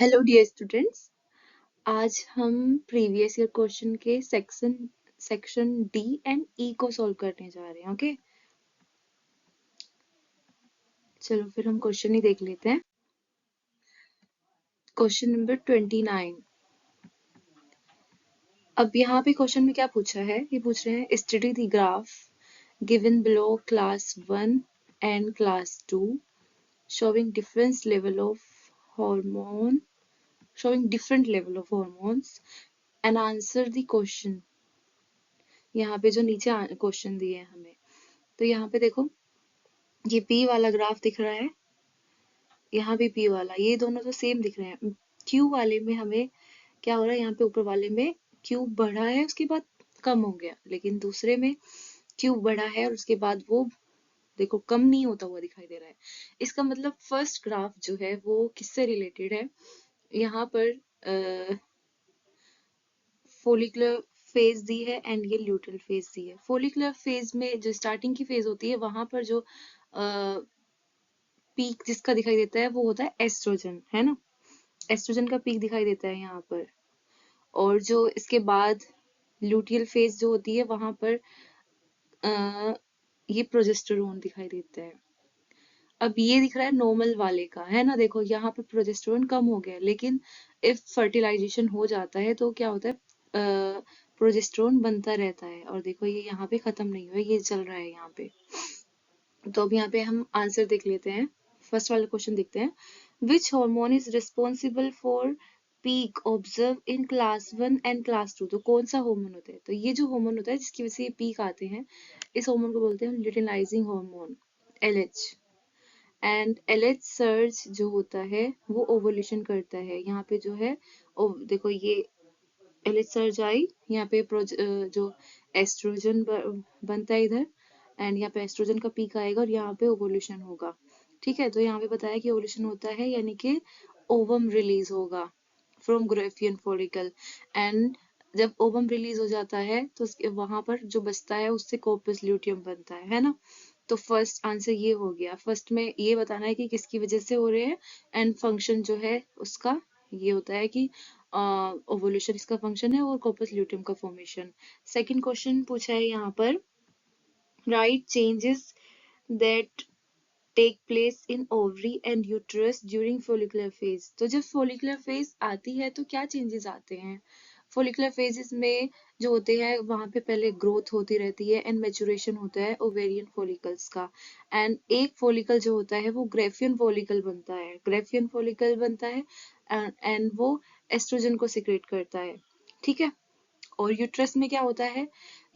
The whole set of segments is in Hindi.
Hello dear students. आज हम प्रीवियस ईयर क्वेश्चन के सेक्शन डी एंड ई को सॉल्व करने जा रहे हैं। ओके, चलो फिर हम क्वेश्चन ही देख लेते हैं। Question number 29। अब यहाँ पे क्वेश्चन में क्या पूछा है, ये पूछ रहे हैं study the graph given below class 1 and class 2 showing different level of hormone showing different level of hormones and answer the question। यहाँ पे जो नीचे क्वेश्चन दिए हैं हमें, तो यहाँ पे देखो ये P वाला ग्राफ दिख रहा है, यहाँ भी P वाला, ये दोनों तो सेम दिख रहे हैं। Q वाले में हमें क्या हो रहा है, यहाँ पे ऊपर वाले में Q बढ़ा है उसके बाद कम हो गया, लेकिन दूसरे में Q बढ़ा है और उसके बाद वो देखो कम नहीं होता हुआ दिखाई दे रहा है। इसका मतलब फर्स्ट ग्राफ जो है वो किससे रिलेटेड है, यहाँ पर फोलिकुलर फेज दी है एंड ये ल्यूटरल फेज दी है। फोलिकुलर फेज में जो स्टार्टिंग की फेज होती है वहां पर जो पीक जिसका दिखाई देता है वो होता है एस्ट्रोजन, है ना। एस्ट्रोजन का पीक दिखाई देता है यहाँ पर। और जो इसके बाद ल्यूटियल फेज जो होती है वहां पर ये प्रोजेस्टेरोन दिखाई देता है। अब ये दिख रहा है नॉर्मल वाले का, है ना। देखो यहाँ पे प्रोजेस्टेरोन कम हो गया, लेकिन इफ फर्टिलाइजेशन हो जाता है तो क्या होता है, प्रोजेस्टेरोन बनता रहता है। और देखो ये यहाँ पे खत्म नहीं हुआ, ये चल रहा है यहाँ पे। तो अब यहाँ पे हम आंसर देख लेते हैं। फर्स्ट वाला क्वेश्चन देखते हैं। Which hormone is responsible for peak observe in class 1 and class 2। तो कौन सा हार्मोन होता है, तो ये जो हार्मोन होता है जिसकी वजह से ये पीक आते हैं, इस हार्मोन को बोलते हैं luteinizing hormone, LH। And LH surge जो होता है वो ओवुलेशन करता है। यहाँ पे जो है देखो ये LH सर्ज आई, यहाँ पे जो एस्ट्रोजन बनता है इधर, एंड यहाँ पे एस्ट्रोजन का पीक आएगा और यहाँ पे ओवुलेशन होगा। ठीक है, तो यहाँ पे बताया कि ओवुलेशन होता है यानी कि ओवम रिलीज होगा फ्रॉम ग्रेफियन फॉलिकल। एंड जब ओवम रिलीज हो जाता है तो वहां पर जो बचता है उससे कॉर्पस ल्यूटियम बनता है ना। तो फर्स्ट आंसर ये हो गया। फर्स्ट में ये बताना है कि किसकी वजह से हो रहे हैं, एंड फंक्शन जो है उसका ये होता है कि ओवुलेशन इसका फंक्शन है और कॉर्पस ल्यूटियम का फॉर्मेशन। सेकंड क्वेश्चन पूछा है यहाँ पर, write changes that take place in ovary and uterus during follicular phase. तो जब फोलिकुलर फेज आती है तो क्या चेंजेस आते हैं। फोलिकुलर फेजेस में जो होते हैं वहां पे पहले ग्रोथ होती रहती है एंड मेचुरेशन होता है ओवेरियन फॉलिकल्स का। एंड एक फॉलिकल जो होता है वो ग्रेफियन फॉलिकल बनता है, ग्रेफियन फॉलिकल बनता है एंड वो एस्ट्रोजन को सिक्रेट करता है। ठीक है, और यूट्रस में क्या होता है,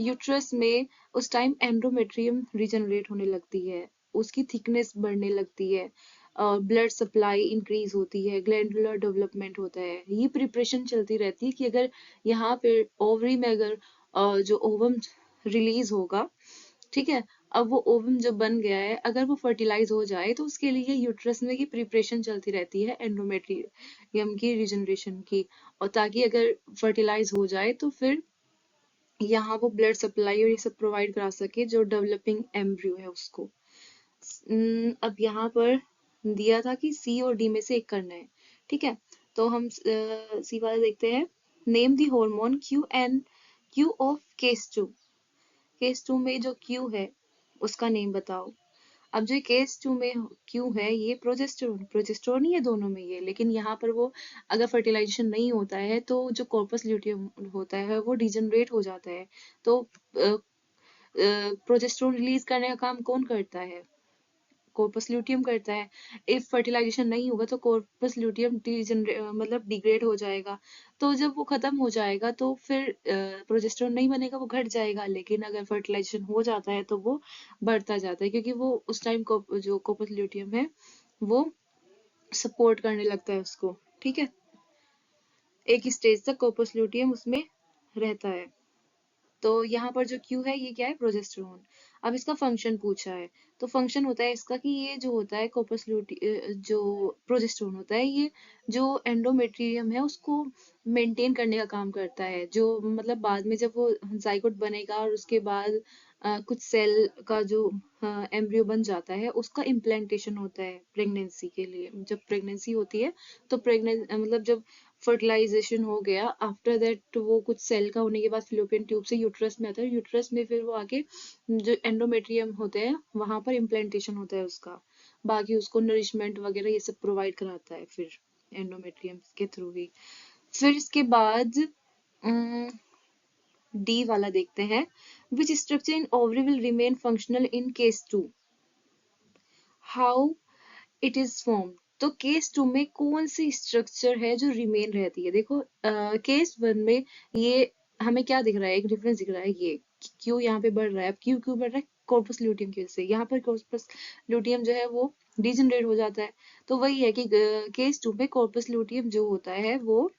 यूट्रस में उस टाइम एंडोमेट्रियम रिजनरेट होने लगती है, उसकी थिकनेस बढ़ने लगती है, ब्लड सप्लाई इंक्रीज होती है, ग्लैंडुलर डेवलपमेंट होता है। ये प्रिपरेशन चलती रहती है कि अगर यहाँ पे ओवरी में अगर जो ओवम रिलीज होगा, ठीक है, अब वो ओवम जो बन गया है अगर वो फर्टिलाइज हो जाए तो उसके लिए यूट्रस में की प्रिपरेशन चलती रहती है एंडोमेट्रियम की रिजनरेशन की। और ताकि अगर फर्टिलाइज हो जाए तो फिर यहाँ वो ब्लड सप्लाई और ये सब प्रोवाइड करा सके जो डेवलपिंग एम्ब्रियो है उसको। अब यहाँ पर दिया था कि सी और डी में से एक करना है। ठीक है, तो हम सी वाला देखते हैं। Name the hormone Q and Q of case 2। Case 2 में जो क्यू है उसका नेम बताओ। अब जो केस 2 में क्यू है ये प्रोजेस्टेरोन, प्रोजेस्टेरोन ही है दोनों में ये, लेकिन यहाँ पर वो अगर फर्टिलाइजेशन नहीं होता है तो जो कॉर्पस ल्यूटियम होता है वो डिजनरेट हो जाता है। तो प्रोजेस्टेरोन रिलीज करने का काम कौन करता है, कॉर्पस ल्यूटियम करता है। इफ फर्टिलाइजेशन नहीं होगा तो कॉर्पस ल्यूटियम मतलब डिग्रेड हो जाएगा। तो जब वो खत्म हो जाएगा तो फिर प्रोजेस्टेरोन नहीं बनेगा, वो घट जाएगा। लेकिन अगर फर्टिलाइजेशन हो जाता है तो वो बढ़ता जाता है, क्योंकि वो उस टाइम को जो कॉर्पस ल्यूटियम है वो सपोर्ट करने लगता है उसको। ठीक है, एक स्टेज तक कॉर्पस ल्यूटियम उसमें रहता है। तो यहाँ पर जो क्यू है ये क्या है, प्रोजेस्टेरोन। अब इसका फंक्शन पूछा है, तो फंक्शन होता है इसका कि ये जो होता है कॉर्पस जो प्रोजेस्टेरोन होता है ये जो एंडोमेट्रियम है उसको मेंटेन करने का काम करता है। जो मतलब बाद में जब वो जाइगोट बनेगा और उसके बाद कुछ सेल का जो एम्ब्रियो बन जाता है उसका इम्प्लांटेशन होता है प्रेगनेंसी के लिए। जब प्रेगनेंसी होती है तो मतलब जब फर्टिलाइजेशन हो गया, आफ्टर दैट वो कुछ सेल का होने के बाद फिलोपियन ट्यूब से यूट्रस में आता है, यूट्रस में फिर वो आके जो एंडोमेट्रियम होते हैं वहां पर इम्प्लांटेशन होता है उसका। बाकी उसको नरिशमेंट वगैरह ये सब प्रोवाइड कराता है फिर एंडोमेट्रियम के थ्रू ही। फिर इसके बाद डी वाला देखते हैं, which structure in ovary will remain functional in case 2, how it is form. तो केस 2 में कौन सी स्ट्रक्चर है जो रिमेन रहती है? देखो केस 1 में ये हमें क्या दिख रहा है, एक डिफरेंस दिख रहा है, ये क्यों यहाँ पे बढ़ रहा है, अब क्यों क्यों बढ़ रहा है, कॉर्पस ल्यूटियम की वजह से। यहाँ पर कॉर्पस ल्यूटियम जो है वो डिजनरेट हो जाता है। तो वही है कि केस 2 में कॉर्पस ल्यूटियम जो होता है वो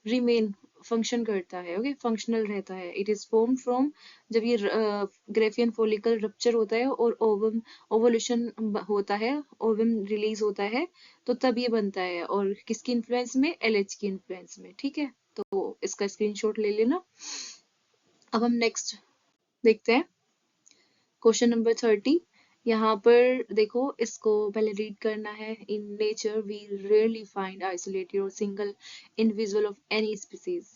रिमेन फंक्शन करता है, ओके, फंक्शनल रहता है। इट इज फॉर्म फ्रॉम, जब ये ग्रेफियन फॉलिकल रप्चर होता है और ओवम ओवोल्यूशन होता है, ओवम रिलीज होता है, तो तब ये बनता है। और किसकी इन्फ्लुएंस में? एलएच की इन्फ्लुएंस में, ठीक है। तो इसका स्क्रीनशॉट ले लेना। अब हम नेक्स्ट देखते हैं क्वेश्चन नंबर 30। यहाँ पर देखो, इसको पहले रीड करना है। In nature we rarely find isolated or single individual of any species,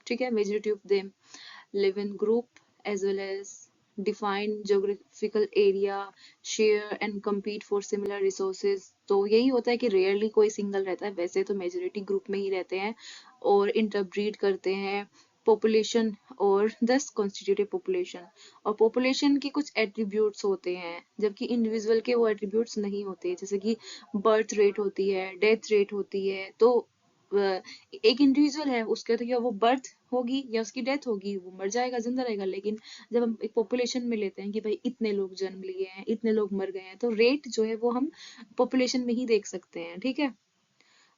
ठीक है। Majority of them live in group as well as define geographical area, share and compete for similar resources। तो यही होता है कि रेयरली कोई सिंगल रहता है, वैसे तो मेजोरिटी ग्रुप में ही रहते हैं और इंटरब्रीड करते हैं। पॉपुलेशन और दस कॉन्स्टिट्यूटिव पॉपुलेशन, और पॉपुलेशन के कुछ एट्रीब्यूट्स होते हैं जबकि इंडिविजुअल के वो एट्रीब्यूट्स नहीं होते, जैसे कि बर्थ रेट होती है, डेथ रेट होती है। तो एक इंडिविजुअल है, उसके तो या वो बर्थ होगी या उसकी डेथ होगी, वो मर जाएगा, जिंदा रहेगा। लेकिन जब हम एक पॉपुलेशन में लेते हैं कि भाई इतने लोग जन्म लिए हैं, इतने लोग मर गए हैं, तो रेट जो है वो हम पॉपुलेशन में ही देख सकते हैं, ठीक है।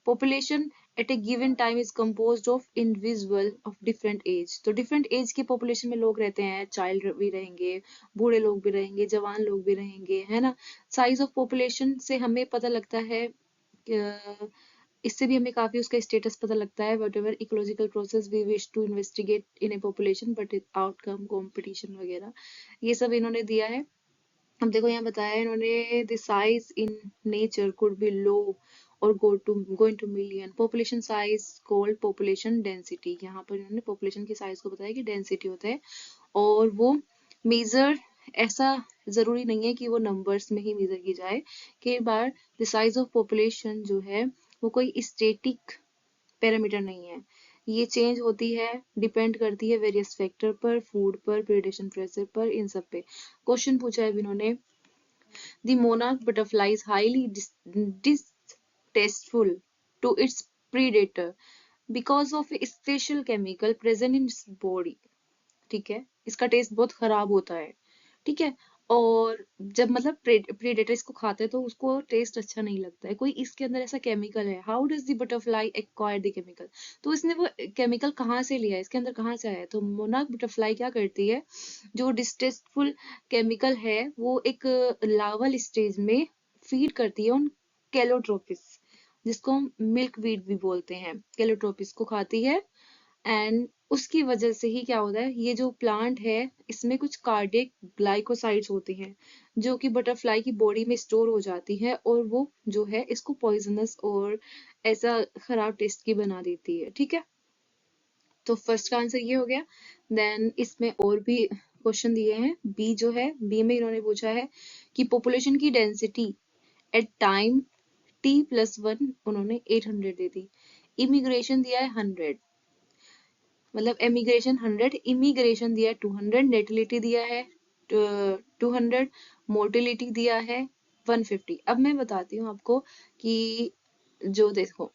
Population at a given time is composed of individual of different age. तो डिफरेंट एज के पॉपुलेशन में लोग रहते हैं, चाइल्ड भी रहेंगे, बूढ़े लोग भी रहेंगे, जवान लोग भी रहेंगे, है ना। साइज ऑफ पॉपुलेशन से हमें पता लगता है, इससे भी हमें काफी उसका स्टेटस पता लगता है। Whatever ecological process we wish to investigate in a population but outcome competition वगैरह ये सब इन्होंने दिया है। अब देखो यहाँ बताया है इन्होंने, the size in nature could be low or going to million. Population size called population density. यहाँ पर इन्होंने पॉपुलेशन की साइज को बताया कि डेंसिटी होता है, और वो मेजर ऐसा जरूरी नहीं है कि वो नंबर्स में ही मेजर की जाए। कई बार द साइज ऑफ पॉपुलेशन जो है वो कोई स्टेटिक पैरामीटर नहीं है, ये चेंज होती है, डिपेंड करती है वेरियस फैक्टर पर, फूड पर, प्रेडेशन प्रेशर पर, इन सब पे। क्वेश्चन पूछा है इन्होंने, the monarch butterfly is highly distasteful to its predator because of a special chemical present in its body, ठीक है। इसका टेस्ट बहुत खराब होता है, ठीक है। और जब मतलब प्रेडेटर इसको खाता है तो उसको टेस्ट अच्छा नहीं लगता है, कोई इसके अंदर ऐसा केमिकल है। How does the butterfly acquire the chemical? तो इसने वो केमिकल कहाँ से लिया है, इसके अंदर कहाँ से आया है? तो मोनार्क बटरफ्लाई क्या करती है, जो डिस्टेस्टफुल केमिकल है वो एक लावल स्टेज में फीड करती है उन कैलोट्रोपिस, जिसको हम मिल्क वीड भी बोलते हैं, कैलोट्रोपिस को खाती है। एंड उसकी वजह से ही क्या होता है, ये जो प्लांट है इसमें कुछ कार्डियक ग्लाइकोसाइड्स होती हैं जो कि बटरफ्लाई की बॉडी में स्टोर हो जाती है, और वो जो है इसको पॉइजनस और ऐसा खराब टेस्ट की बना देती है, ठीक है। तो फर्स्ट का आंसर ये हो गया। देन इसमें और भी क्वेश्चन दिए हैं। बी जो है, बी में इन्होंने पूछा है कि पॉपुलेशन की डेंसिटी एट टाइम t+1 उन्होंने 800 दे दी, इमिग्रेशन दिया है 100, मतलब एमिग्रेशन 100, इमिग्रेशन दिया है 200, नेटिलिटी दिया है 200, मोर्टिलिटी दिया है 150। अब मैं बताती हूँ आपको कि जो देखो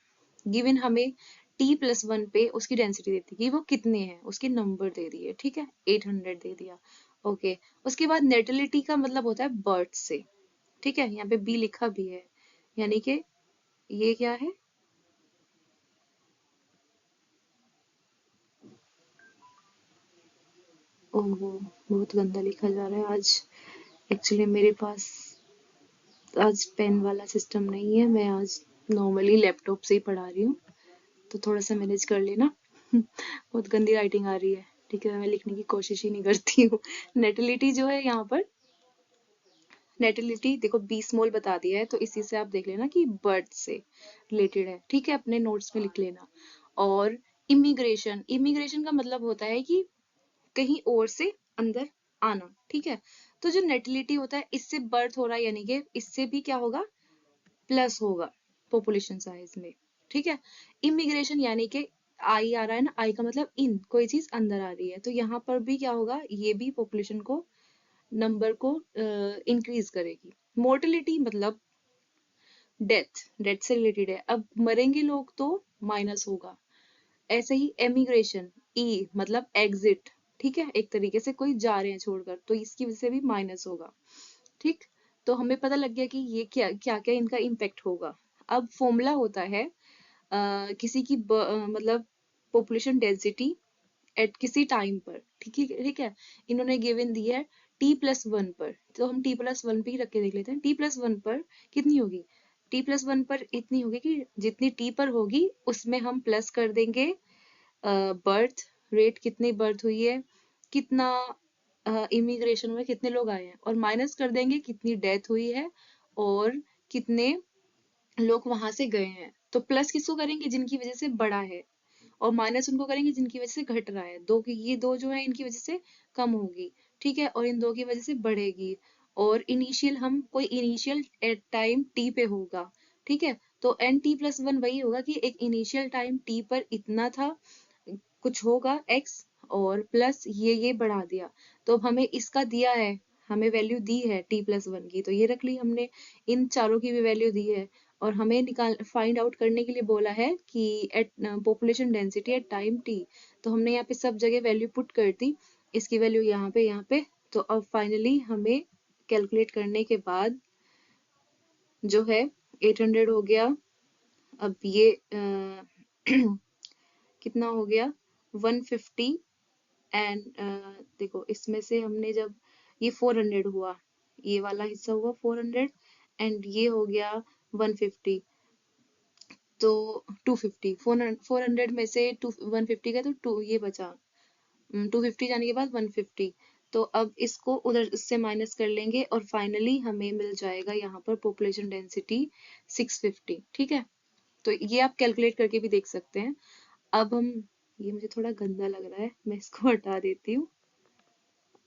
गिवन हमें t+1 पे उसकी डेंसिटी देती कि वो कितने हैं, उसके नंबर दे दिए, ठीक है, 800 दे दिया, ओके। उसके बाद नेटिलिटी का मतलब होता है बर्थ से, ठीक है, यहाँ पे बी लिखा भी है, यानी कि ये क्या है, ओहो बहुत गंदा लिखा जा रहा है आज। एक्चुअली मेरे पास आज पेन वाला सिस्टम नहीं है, मैं आज नॉर्मली लैपटॉप से ही पढ़ा रही हूँ, तो थोड़ा सा मैनेज कर लेना। बहुत गंदी राइटिंग आ रही है। ठीक है, मैं लिखने की कोशिश ही नहीं करती हूँ। नेटिलिटी जो है यहाँ पर, नेटिलिटी देखो 20 मोल बता दिया है, तो इसी से आप देख लेना कि बर्थ से रिलेटेड है। ठीक है, अपने नोट्स में लिख लेना। और इमिग्रेशन, इमिग्रेशन का मतलब होता है कि कहीं और से अंदर आना। ठीक है, तो जो नेटिलिटी होता है इससे बर्थ हो रहा है, यानी कि इससे भी क्या होगा, प्लस होगा पॉपुलेशन साइज में। ठीक है, इमिग्रेशन यानी कि आई आ रहा है ना, आई का मतलब इन, कोई चीज अंदर आ रही है, तो यहाँ पर भी क्या होगा, ये भी पॉपुलेशन को, नंबर को इंक्रीज करेगी। मोर्टेलिटी मतलब डेथ, डेथ से रिलेटेड है, अब मरेंगे लोग तो माइनस होगा। ऐसे ही एमिग्रेशन, ई मतलब एग्जिट, ठीक है, एक तरीके से कोई जा रहे हैं छोड़कर, तो इसकी वजह से भी माइनस होगा। ठीक, तो हमें पता लग गया कि ये क्या क्या क्या इनका इम्पेक्ट होगा। अब फॉर्मूला होता है किसी की मतलब पॉपुलेशन डेंसिटी एट किसी टाइम पर। ठीक है, ठीक है, इन्होंने गिवन दी है t+1 पर, तो हम t+1 पे ही रख के देख लेते हैं। t+1 पर कितनी होगी, t+1 पर इतनी होगी कि जितनी t पर होगी उसमें हम प्लस कर देंगे बर्थ रेट, कितनी बर्थ हुई है, कितना इमिग्रेशन में कितने लोग आए हैं, और माइनस कर देंगे कितनी डेथ हुई है और कितने लोग वहां से गए हैं। तो प्लस किसको करेंगे, जिनकी वजह से बढ़ा है, और माइनस उनको करेंगे जिनकी वजह से घट रहा है। दो की, ये दो जो है इनकी वजह से कम होगी, ठीक है, और इन दो की वजह से बढ़ेगी। और इनिशियल, हम कोई इनिशियल टाइम टी पे होगा। ठीक है, तो n t+1 वही होगा कि एक इनिशियल टाइम टी पर इतना था, कुछ होगा x, और प्लस ये बढ़ा दिया। तो अब हमें इसका दिया है, हमें वैल्यू दी है t+1 की, तो ये रख ली हमने। इन चारों की भी वैल्यू दी है, और हमें निकाल फाइंड आउट करने के लिए बोला है कि at population density at time t। तो हमने यहाँ पे सब जगह वैल्यू पुट कर दी, इसकी वैल्यू यहाँ पे, यहाँ पे। तो अब फाइनली हमें कैलकुलेट करने के बाद जो है 800 हो गया। अब ये कितना हो गया, 150। एंड देखो इसमें से हमने जब ये 400 हुआ, ये वाला हिस्सा हुआ 400, एंड ये हो गया 150, तो 250, 400 में से 150 का तो टू ये बचा, 250 जाने के बाद 150। तो अब इसको उधर इससे माइनस कर लेंगे, और फाइनली हमें मिल जाएगा यहाँ पर पॉपुलेशन डेंसिटी 650। ठीक है, तो ये आप कैलकुलेट करके भी देख सकते हैं। अब हम, ये मुझे थोड़ा गंदा लग रहा है, मैं इसको हटा देती हूँ।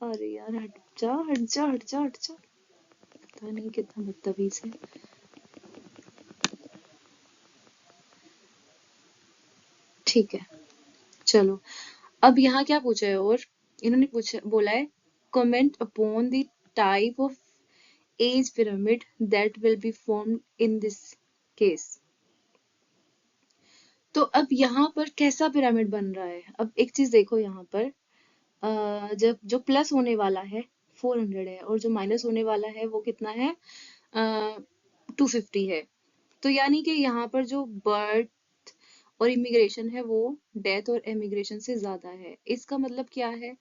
अरे यार, हट जा हट जा हट जा हट जा, पता नहीं कितना बदतमीज है। ठीक है, चलो। अब यहाँ क्या पूछा है, और इन्होंने पूछा, बोला है comment upon the type of age pyramid that will be formed in this case. तो अब यहाँ पर कैसा पिरामिड बन रहा है, अब एक चीज देखो यहाँ पर, जब जो प्लस होने वाला है 400 है, और जो माइनस होने वाला है वो कितना है, 250 है। तो यानी कि यहाँ पर जो बर्थ और इमिग्रेशन है वो डेथ और एमिग्रेशन से ज्यादा है। इसका मतलब क्या है,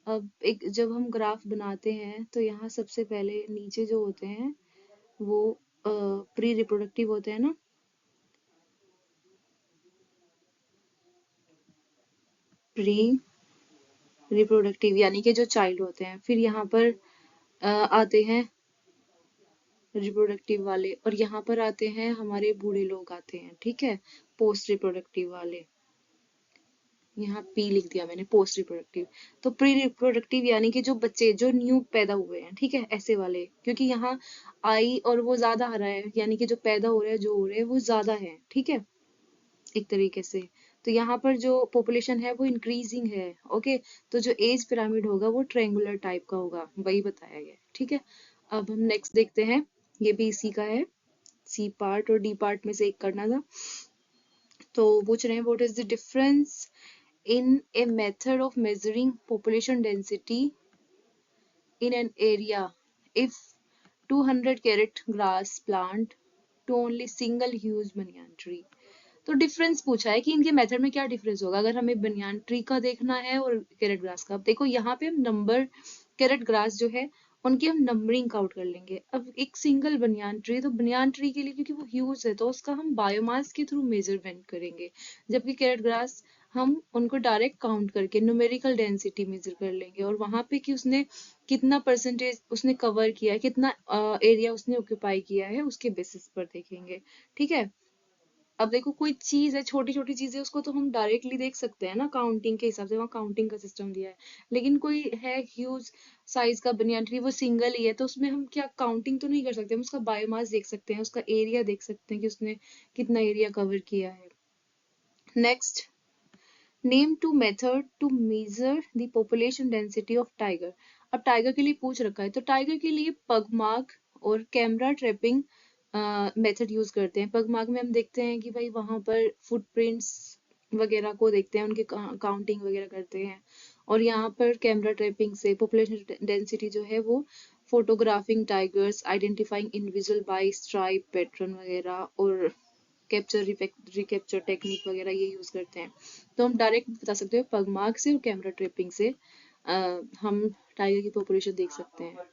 अब एक जब हम ग्राफ बनाते हैं तो यहाँ सबसे पहले नीचे जो होते हैं वो प्री रिप्रोडक्टिव होते हैं ना, प्री रिप्रोडक्टिव यानी कि जो चाइल्ड होते हैं, फिर यहाँ पर आते हैं रिप्रोडक्टिव वाले, और यहाँ पर आते हैं हमारे बूढ़े लोग आते हैं। ठीक है, पोस्ट रिप्रोडक्टिव वाले, यहाँ पी लिख दिया मैंने, पोस्ट रिप्रोडक्टिव। तो प्री रिप्रोडक्टिव यानी कि जो बच्चे जो न्यू पैदा हुए हैं, ठीक है, ऐसे वाले, क्योंकि यहाँ आई और वो ज्यादा आ रहा है, यानी कि जो पैदा हो रहा है, जो हो रहे हैं वो ज्यादा है। ठीक है, एक तरीके से, तो यहाँ पर जो पॉपुलेशन है वो इंक्रीजिंग है। ओके, तो जो एज पिरामिड होगा वो ट्रायंगुलर टाइप का होगा, वही बताया गया है। ठीक है, अब हम नेक्स्ट देखते हैं, ये भी इसी का है, सी पार्ट और डी पार्ट में से एक करना था। तो पूछ रहे हैं what is the difference in a method of measuring population density in an area if 200 carat grass plant to only single huge banyan tree। तो डिफरेंस पूछा है कि इनके मेथड में क्या डिफरेंस होगा अगर हमें बनियान ट्री का देखना है और कैरेट ग्रास का। अब देखो यहाँ पे हम नंबर, कैरेट ग्रास जो है उनकी हम नंबरिंग काउंट कर लेंगे। अब एक सिंगल बनियान ट्री, तो बनियान ट्री के लिए क्योंकि वो ह्यूज है तो उसका हम बायोमास के थ्रू मेजरमेंट करेंगे, जबकि कैरेट ग्रास हम उनको डायरेक्ट काउंट करके न्यूमेरिकल डेंसिटी मेजर कर लेंगे, और वहां पे कि उसने कितना परसेंटेज उसने कवर किया है, कितना एरिया उसने ऑक्यूपाई किया है, उसके बेसिस पर देखेंगे। ठीक है। अब देखो कोई चीज है, छोटी छोटी चीज है, उसको तो हम डायरेक्टली देख सकते हैं ना काउंटिंग के हिसाब से, वहाँ काउंटिंग का सिस्टम दिया है। लेकिन कोई है ह्यूज साइज का बनियान ट्री, वो सिंगल ही है, तो उसमें हम क्या काउंटिंग तो नहीं कर सकते, हम उसका बायोमास देख सकते हैं, उसका एरिया देख सकते हैं कि उसने कितना एरिया कवर किया है। Next, name two method to measure the population density of tiger. अब टाइगर के लिए पूछ रखा है, तो टाइगर के लिए पगमार्क और कैमरा ट्रैपिंग मेथड यूज करते हैं। पगमार्क में हम देखते हैं कि भाई वहां पर फुटप्रिंट्स वगैरह को देखते हैं, उनकी काउंटिंग वगैरह करते हैं, और यहाँ पर कैमरा ट्रैपिंग से पॉपुलेशन डेंसिटी जो है वो photographing tigers, identifying individual bye stripe pattern वगैरह, और कैप्चर रिकैप्चर टेक्निक वगैरह ये यूज करते हैं। तो हम डायरेक्ट बता सकते हो पगमार्क से और कैमरा ट्रैपिंग से हम टाइगर की पॉपुलेशन देख सकते हैं।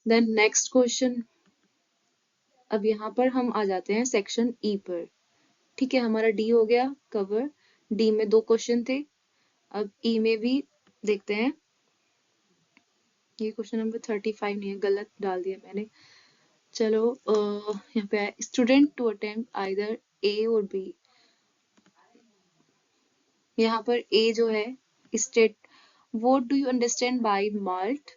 देन नेक्स्ट क्वेश्चन, अब यहाँ पर हम आ जाते हैं सेक्शन ई पर। ठीक है, हमारा डी हो गया कवर। डी में 2 क्वेश्चन थे, अब ई में भी देखते हैं। ये क्वेश्चन नंबर 35 नहीं है, गलत डाल दिया मैंने। चलो यहाँ पे student to attempt either A or B. यहाँ पर ए जो है state, what do you understand by MALT,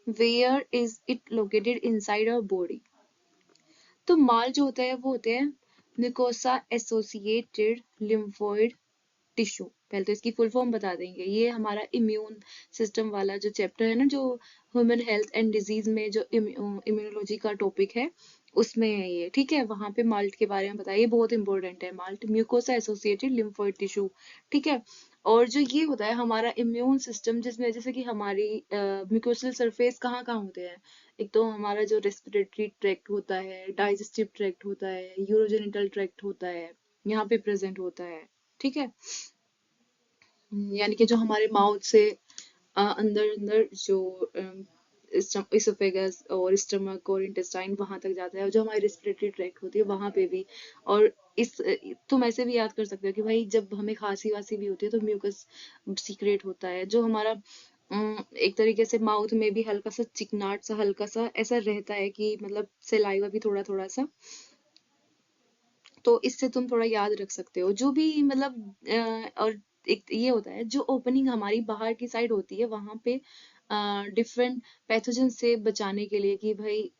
where is it located inside our body. तो माल जो होता है वो होते हैं म्यूकोसा एसोसिएटेड लिम्फोइड टिश्यू। पहले तो इसकी फुल फॉर्म बता देंगे। ये हमारा इम्यून सिस्टम वाला जो चैप्टर है ना, जो ह्यूमन हेल्थ एंड डिजीज में जो इम्यूनोलॉजी का टॉपिक है उसमें है ये। ठीक है, वहां पे माल्ट के बारे में बताइए, बहुत इंपॉर्टेंट है malt, mucosa associated lymphoid tissue. ठीक है। और जो ये होता है हमारा इम्यून सिस्टम, जिसमें जैसे कि हमारी म्यूकोसल सरफेस कहाँ कहाँ होते हैं, एक तो हमारा जो रेस्पिरेटरी ट्रैक्ट होता है, डाइजेस्टिव ट्रैक्ट होता है, यूरोजेनिटल ट्रैक्ट होता है, यहाँ पे प्रेजेंट होता है। ठीक है। यानी कि जो हमारे माउथ से अंदर अंदर जो इसोफेगस और स्टमक और इंटेस्टाइन वहां तक जाता है, और जो हमारी रेस्पिरेटरी ट्रैक्ट होती है वहां पे भी। और इस तुम ऐसे भी याद कर सकते हो कि भाई जब हमें खांसी वासी भी होती है तो म्यूकस सीक्रेट होता है, जो हमारा एक तरीके से माउथ में भी हल्का सा चिकनाट सा, हल्का सा ऐसा रहता है कि मतलब सलाइवा भी थोड़ा थोड़ा सा। तो इससे तुम थोड़ा याद रख सकते हो जो भी मतलब और एक ये होता है जो ओपनिंग हमारी बाहर की साइड होती है वहां पे डिफरेंट पैथोजन से बचाने के लिए कि भाई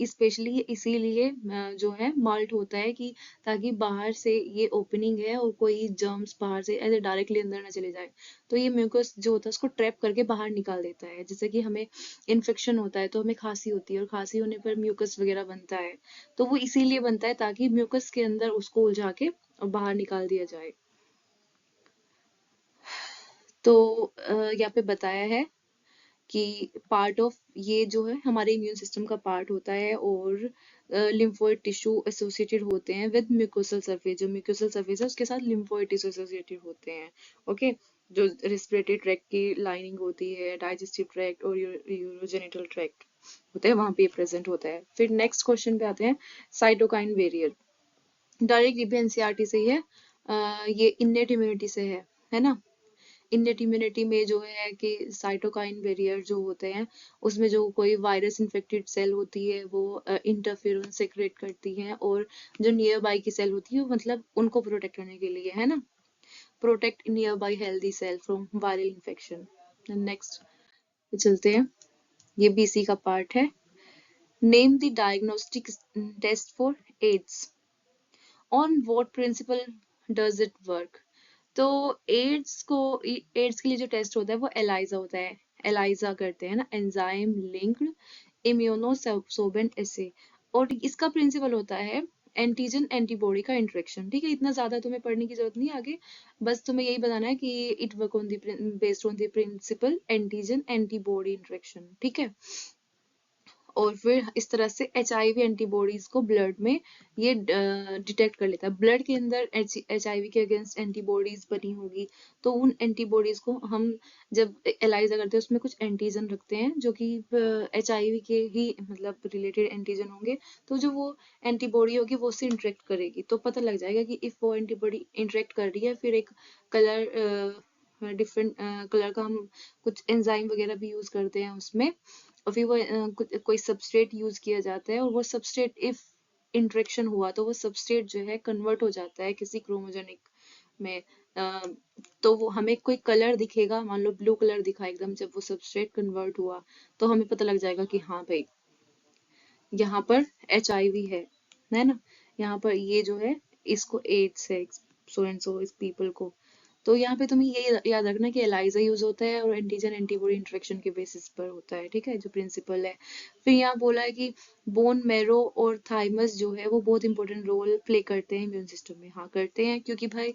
स्पेशली इसीलिए जो है माल्ट होता है कि ताकि बाहर से ये ओपनिंग है और कोई जर्म्स बाहर से ऐसे डायरेक्टली अंदर ना चले जाए, तो ये म्यूकस जो होता है उसको ट्रैप करके बाहर निकाल देता है। जैसे कि हमें इन्फेक्शन होता है तो हमें खांसी होती है, और खांसी होने पर म्यूकस वगैरह बनता है, तो वो इसीलिए बनता है ताकि म्यूकस के अंदर उसको उलझा के और बाहर निकाल दिया जाए। तो यहाँ पे बताया है कि पार्ट ऑफ ये जो है हमारे इम्यून सिस्टम का पार्ट होता है, और लिम्फोइड टिश्यू एसोसिएटेड होते हैं विद म्यूकोसल सरफेस। जो म्यूकोसल सरफेस है उसके साथ लिम्फोइड टिश्यू एसोसिएटेड होते हैं। ओके। जो रेस्पिरेटरी ट्रैक्ट की लाइनिंग होती है, डाइजेस्टिव ट्रैक्ट और यूरोजेनिटल ट्रैक्ट होते हैं, वहां पे प्रेजेंट होता है। फिर नेक्स्ट क्वेश्चन पे आते हैं, साइटोकाइन बैरियर। डायरेक्ट भी एनसीईआरटी से ही है। ये इन्नेट इम्यूनिटी से है ना। इन्नेट इम्यूनिटी में जो है कि साइटोकाइन बैरियर जो होते हैं उसमें जो कोई वायरस इन्फेक्टेड सेल होती है वो इंटरफेरोन सेक्रेट करती है, और जो नियर बाई की सेल होती है वो मतलब उनको प्रोटेक्ट करने के लिए, है ना, protect nearby healthy cell from viral infection. Next चलते हैं, ये बीसी का पार्ट है। Name the diagnostic test for AIDS, on what principle does it work. तो एड्स के लिए जो टेस्ट होता है वो एलाइजा होता है, एलाइजा करते हैं ना, एंजाइम लिंक्ड इम्यूनोसोर्बेंट एसे। और इसका प्रिंसिपल होता है एंटीजन एंटीबॉडी का इंटरेक्शन। ठीक है, इतना ज्यादा तुम्हें पढ़ने की जरूरत नहीं आगे, बस तुम्हें यही बताना है कि it work on the based on the principle antigen antibody interaction. ठीक है। और फिर इस तरह से HIV एंटीबॉडीज को ब्लड में ये डिटेक्ट कर लेता है। ब्लड के अंदर HIV के अगेंस्ट एंटीबॉडीज बनी होगी, तो उन एंटीबॉडीज को हम जब एलाइजा करते हैं उसमें कुछ एंटीजन रखते हैं जो कि HIV के ही मतलब रिलेटेड एंटीजन होंगे। तो जो वो एंटीबॉडी होगी वो उससे इंटरेक्ट करेगी, तो पता लग जाएगा कि इफ वो एंटीबॉडी इंटरेक्ट कर रही है, फिर एक कलर डिफरेंट कलर का हम कुछ एंजाइम वगैरह भी यूज करते हैं उसमें, और फिर वो कोई सबस्ट्रेट यूज किया जाता है, और वो सबस्ट्रेट इफ इंटरेक्शन हुआ तो वो सबस्ट्रेट जो है कन्वर्ट हो जाता है किसी क्रोमोजेनिक में। तो वो हमें कोई कलर दिखेगा, मान लो ब्लू कलर दिखा एकदम, जब वो सबस्ट्रेट कन्वर्ट हुआ तो हमें पता लग जाएगा कि हाँ भाई यहाँ पर HIV है ना, यहाँ पर ये जो है इसको एड्स है, सो एंड सो इस पीपल को। तो यहाँ पे तुम्हें ये याद रखना कि एलाइजा यूज होता है और एंटीजन एंटीबॉडी इंटरेक्शन के बेसिस पर होता है, ठीक है, जो प्रिंसिपल है। फिर यहाँ बोला है कि बोन मैरो और थाइमस जो है वो बहुत इंपॉर्टेंट रोल प्ले करते हैं इम्यून सिस्टम में। हाँ करते हैं, क्योंकि भाई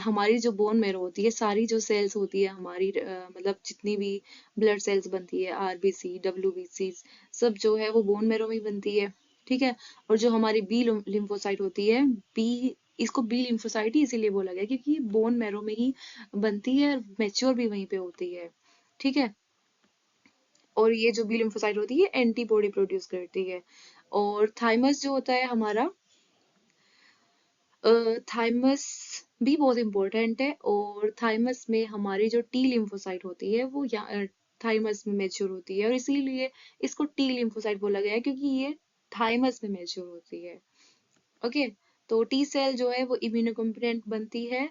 हमारी जो बोन मैरो होती है, सारी जो सेल्स होती है हमारी, मतलब जितनी भी ब्लड सेल्स बनती है, RBC WBC सब जो है वो बोन मैरो में ही बनती है, ठीक है। और जो हमारी बी लिम्फोसाइट होती है, बी इसको बी लिम्फोसाइट ही इसीलिए बोला गया क्योंकि ये बोन मैरो में ही बनती है और मैच्योर भी वहीं पे होती है, ठीक है। और ये जो बी लिम्फोसाइट होती है एंटीबॉडी प्रोड्यूस करती है। और थाइमस जो होता है हमारा, थाइमस भी बहुत इंपॉर्टेंट है, और थाइमस में हमारी जो टी लिम्फोसाइट होती है वो थाइमस में मैच्योर होती है, और इसीलिए इसको टी लिम्फोसाइट बोला गया है क्योंकि ये थाइमस में मैच्योर होती है। ओके, तो टी सेल जो है वो इम्यूनोकॉम्पिटेंट बनती है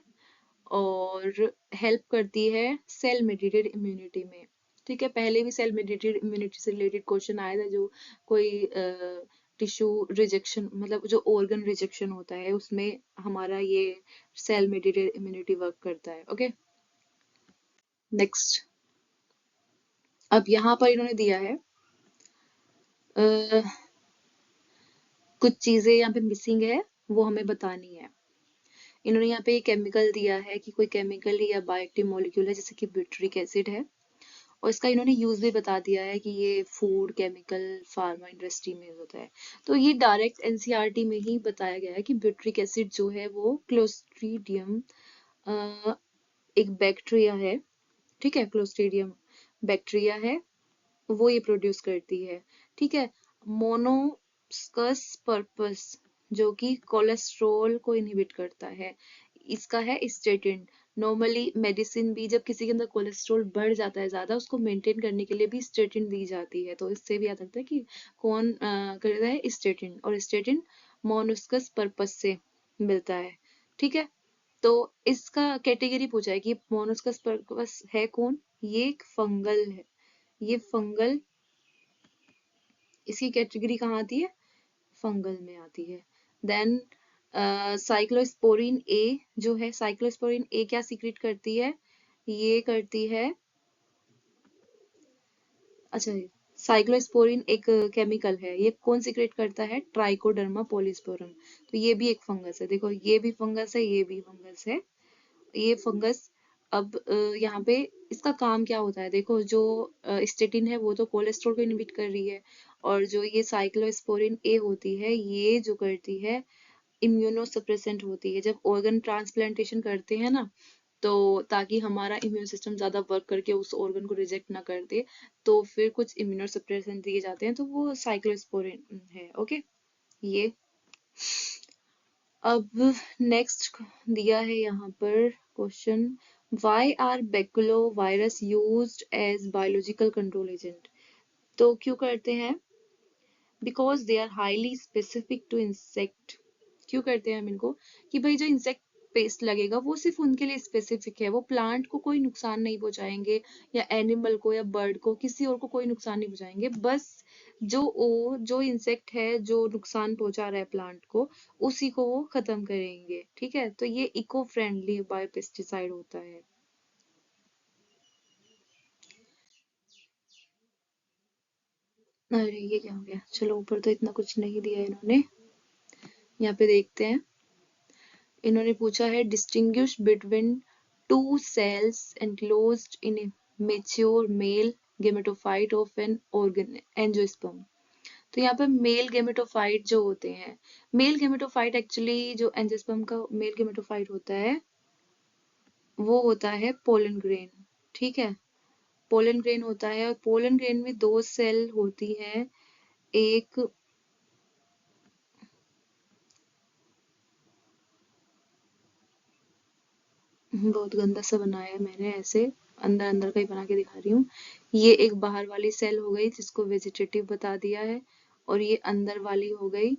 और हेल्प करती है सेल मेडिएटेड इम्यूनिटी में, ठीक है। पहले भी सेल मेडिएटेड इम्यूनिटी से रिलेटेड क्वेश्चन आया था, जो कोई टिश्यू रिजेक्शन मतलब जो ऑर्गन रिजेक्शन होता है उसमें हमारा ये सेल मेडिएटेड इम्यूनिटी वर्क करता है। Okay, next. अब यहाँ पर इन्होंने दिया है कुछ चीजें यहाँ पे मिसिंग है, वो हमें बतानी है। इन्होंने यहाँ पे केमिकल दिया है कि कोई केमिकल या बायोएक्टिव मॉलिक्यूल है जैसे कि ब्यूटरिक एसिड है, और इसका इन्होंने यूज भी बता दिया है कि ये फूड केमिकल फार्मा इंडस्ट्री में यूज होता है। तो ये डायरेक्ट एनसीईआरटी में ही बताया गया है कि ब्यूटरिक एसिड जो है वो क्लोस्ट्रीडियम एक बैक्टीरिया है, ठीक है, क्लोस्ट्रीडियम बैक्टीरिया है, वो ये प्रोड्यूस करती है, ठीक है। मोनोस्कस पर्पस जो कि कोलेस्ट्रॉल को इनहिबिट करता है, इसका है स्टेटिन। नॉर्मली मेडिसिन भी जब किसी के अंदर कोलेस्ट्रॉल बढ़ जाता है ज्यादा, उसको मेंटेन करने के लिए भी स्टेटिन दी जाती है, तो इससे भी याद रखता है कि कौन करता है स्टेटिन, और स्टेटिन मोनोस्कस पर्पस से मिलता है, ठीक है। तो इसका कैटेगरी पूछा है कि मोनोस्कस पर्पस है कौन, ये एक फंगल है, ये फंगल, इसकी कैटेगरी कहाँ आती है, फंगल में आती है। देन साइक्लोस्पोरिन ए जो है, साइक्लोस्पोरिन ए क्या सीक्रेट करती है, ये करती है, अच्छा साइक्लोस्पोरिन एक केमिकल है, ये कौन सीक्रेट करता है, ट्राइकोडर्मा पॉलीस्पोरम। तो ये भी एक फंगस है, देखो ये भी फंगस है, ये भी फंगस है, ये फंगस। अब यहाँ पे इसका काम क्या होता है, देखो जो स्टेटिन है वो तो कोलेस्ट्रॉल को इनहिबिट कर रही है, और जो ये साइक्लोस्पोरिन ए होती है ये जो करती है इम्यूनो सप्रेसेंट होती है। जब ऑर्गन ट्रांसप्लांटेशन करते हैं ना, तो ताकि हमारा इम्यून सिस्टम ज्यादा वर्क करके उस ऑर्गन को रिजेक्ट ना कर दे, तो फिर कुछ इम्यूनो सप्रेसेंट दिए जाते हैं, तो वो साइक्लोस्पोरिन है। ओके, ये अब नेक्स्ट दिया है यहाँ पर question, why are baculovirus used as biological control agent. तो क्यों करते हैं, because they are highly specific to insect. क्यों करते हैं हम इनको, कि भाई जो इंसेक्ट पेस्ट लगेगा वो सिर्फ उनके लिए स्पेसिफिक है, वो प्लांट को कोई नुकसान नहीं पहुंचाएंगे, या एनिमल को या बर्ड को, किसी और को कोई नुकसान नहीं पहुंचाएंगे, बस जो इंसेक्ट है जो नुकसान पहुंचा रहा है प्लांट को, उसी को वो खत्म करेंगे, ठीक है। तो ये इको फ्रेंडली बायोपेस्टिसाइड होता है। अरे ये क्या हो गया, चलो ऊपर तो इतना कुछ नहीं दिया इन्होंने, यहाँ पे देखते हैं। इन्होंने पूछा है distinguish between two cells enclosed in a mature male gametophyte of an organ angiosperm. तो यहाँ पे मेल गेमेटोफाइट जो होते हैं, मेल गेमेटोफाइट एक्चुअली जो एंजियोस्पर्म का मेल गेमेटोफाइट होता है वो होता है पोलन ग्रेन। ठीक है, पोलन ग्रेन होता है और पोलन ग्रेन में दो सेल होती है। एक बहुत गंदा सा बनाया है मैंने, ऐसे अंदर अंदर का ही बना के दिखा रही हूँ। ये एक बाहर वाली सेल हो गई जिसको वेजिटेटिव बता दिया है, और ये अंदर वाली हो गई